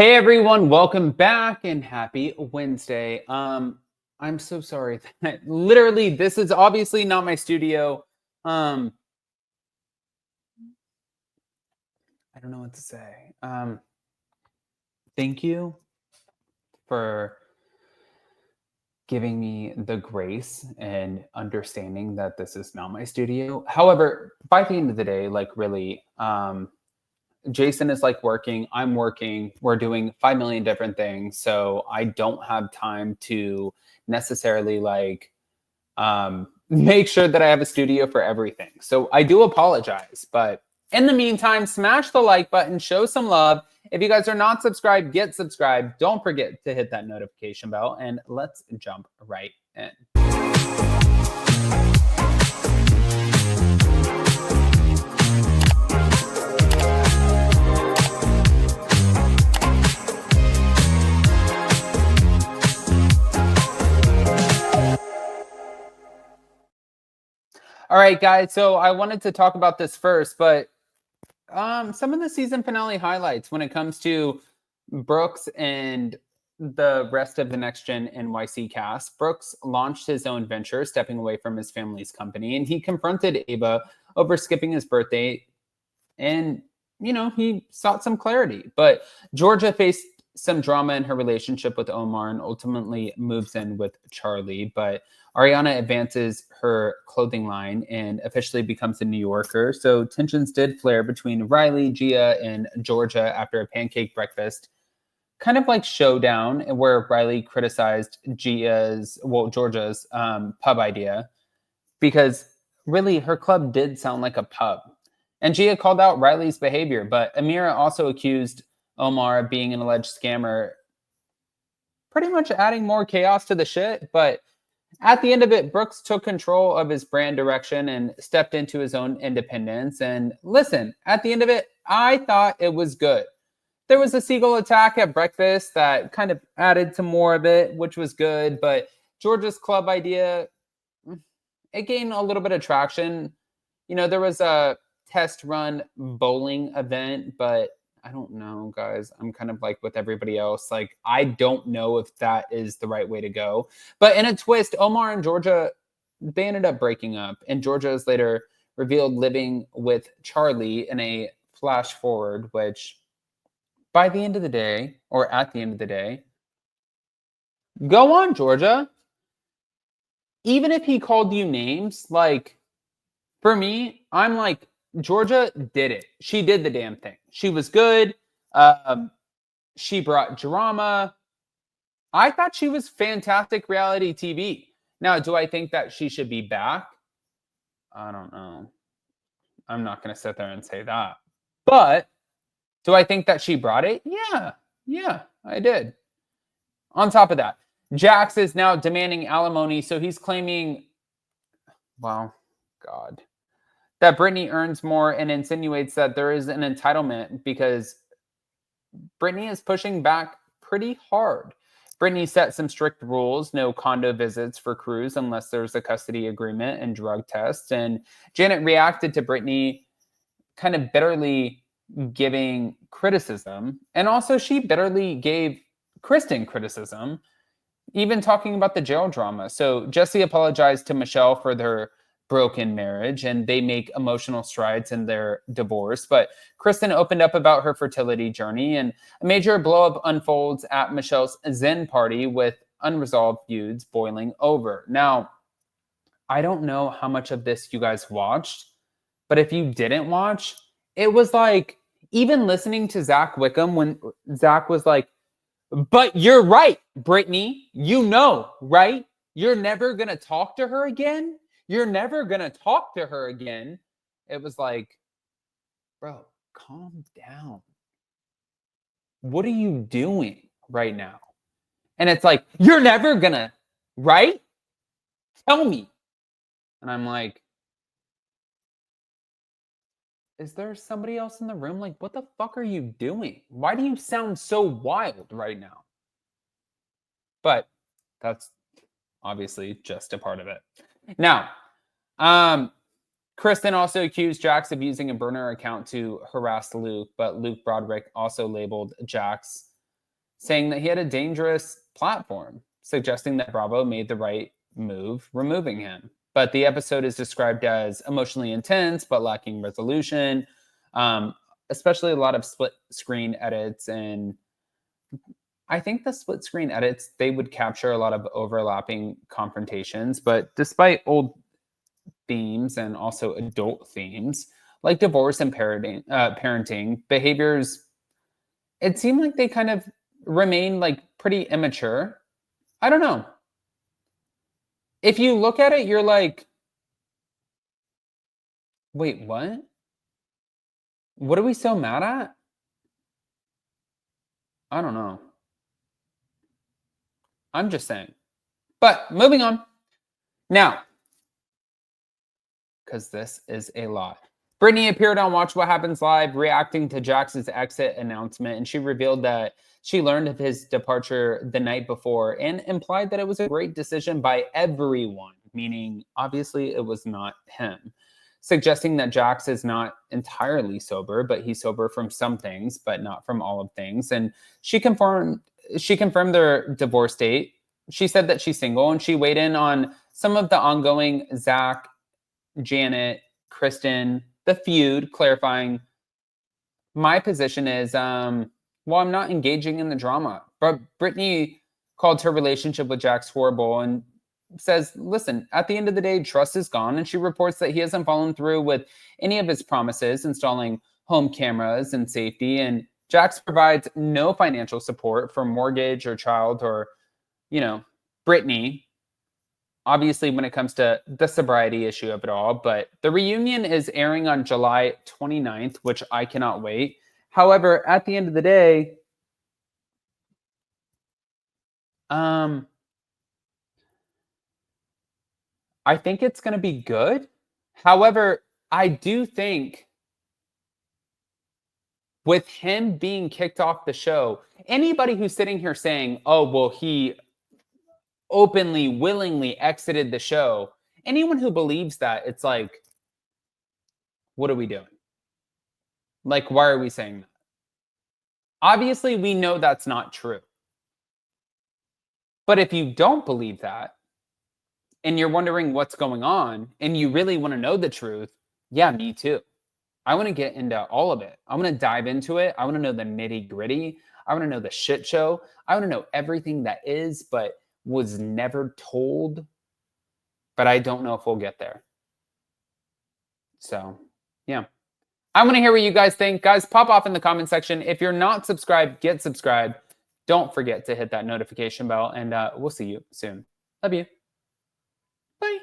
Hey everyone, welcome back and happy Wednesday. I'm so sorry that literally this is obviously not my studio. Um, I don't know what to say. Thank you for giving me the grace and understanding that this is not my studio. However, by the end of the day, like really, Jason is like working, I'm working, we're doing 5 million different things. So I don't have time to necessarily make sure that I have a studio for everything. So I do apologize. But in the meantime, smash the like button, show some love. If you guys are not subscribed, get subscribed. Don't forget to hit that notification bell and let's jump right in. All right, guys. So I wanted to talk about this first, but some of the season finale highlights when it comes to Brooks and the rest of the Next Gen NYC cast. Brooks launched his own venture, stepping away from his family's company, and he confronted Ava over skipping his birthday. And, he sought some clarity. But Georgia faced some drama in her relationship with Omar and ultimately moves in with Charlie. But Ariana advances her clothing line and officially becomes a New Yorker. So tensions did flare between Riley, Gia, and Georgia after a pancake breakfast kind of like showdown where Riley criticized Georgia's pub idea because really her club did sound like a pub. And Gia called out Riley's behavior, but Amira also accused Omar of being an alleged scammer, pretty much adding more chaos to the shit. But at the end of it, Brooks took control of his brand direction and stepped into his own independence. And listen, at the end of it, I thought it was good. There was a seagull attack at breakfast that kind of added to more of it, which was good. But Georgia's club idea, it gained a little bit of traction. There was a test run bowling event, but I don't know, guys. I'm kind of like with everybody else. Like, I don't know if that is the right way to go. But in a twist, Omar and Georgia, they ended up breaking up. And Georgia is later revealed living with Charlie in a flash forward, which by the end of the day, or at the end of the day, go on, Georgia. Even if he called you names, like, for me, I'm like, Georgia did it. She did the damn thing. She was good. She brought drama. I thought she was fantastic reality TV. Now, do I think that she should be back? I don't know. I'm not going to sit there and say that. But do I think that she brought it? Yeah, I did. On top of that, Jax is now demanding alimony. So he's claiming, well, God, that Britney earns more and insinuates that there is an entitlement because Britney is pushing back pretty hard. Britney set some strict rules, no condo visits for crews unless there's a custody agreement and drug tests. And Janet reacted to Britney kind of bitterly giving criticism. And also she bitterly gave Kristen criticism, even talking about the jail drama. So Jesse apologized to Michelle for their broken marriage and they make emotional strides in their divorce. But Kristen opened up about her fertility journey and a major blowup unfolds at Michelle's Zen party with unresolved feuds boiling over. Now, I don't know how much of this you guys watched, but if you didn't watch, it was like, even listening to Zack Wickham when Zack was like, but you're right, Brittany, right? You're never going to talk to her again? You're never going to talk to her again. It was like, bro, calm down. What are you doing right now? And it's like, you're never going to, right? Tell me. And I'm like, is there somebody else in the room? Like, what the fuck are you doing? Why do you sound so wild right now? But that's obviously just a part of it. Now, Kristen also accused Jax of using a burner account to harass Luke, but Luke Broderick also labeled Jax saying that he had a dangerous platform, suggesting that Bravo made the right move removing him. But the episode is described as emotionally intense but lacking resolution, especially a lot of split screen edits. And I think the split screen edits, they would capture a lot of overlapping confrontations. But despite old themes and also adult themes like divorce and parenting behaviors, it seemed like they kind of remain like pretty immature. I don't know. If you look at it, you're like, wait, what? What are we so mad at? I don't know. I'm just saying. But moving on. Now, because this is a lot. Brittany appeared on Watch What Happens Live reacting to Jax's exit announcement, and she revealed that she learned of his departure the night before and implied that it was a great decision by everyone, meaning obviously it was not him, suggesting that Jax is not entirely sober, but he's sober from some things, but not from all of things. And she confirmed their divorce date. She said that she's single, and she weighed in on some of the ongoing Zack, Janet, Kristen, the feud, clarifying, my position is, well, I'm not engaging in the drama. But Brittany called her relationship with Jax horrible and says, listen, at the end of the day, trust is gone. And she reports that he hasn't followed through with any of his promises, installing home cameras and safety. And Jax provides no financial support for mortgage or child or, Brittany. Obviously, when it comes to the sobriety issue of it all, but the reunion is airing on July 29th, which I cannot wait. However, at the end of the day, I think it's going to be good. However, I do think with him being kicked off the show, anybody who's sitting here saying, oh, well, he openly, willingly exited the show, anyone who believes that, it's like, what are we doing? Like, why are we saying that? Obviously, we know that's not true. But if you don't believe that, and you're wondering what's going on, and you really want to know the truth, yeah, me too. I want to get into all of it. I want to dive into it. I want to know the nitty gritty. I want to know the shit show. I want to know everything that is, but was never told. But I don't know if we'll get there. So, yeah. I want to hear what you guys think. Guys, pop off in the comment section. If you're not subscribed, get subscribed. Don't forget to hit that notification bell, and we'll see you soon. Love you. Bye.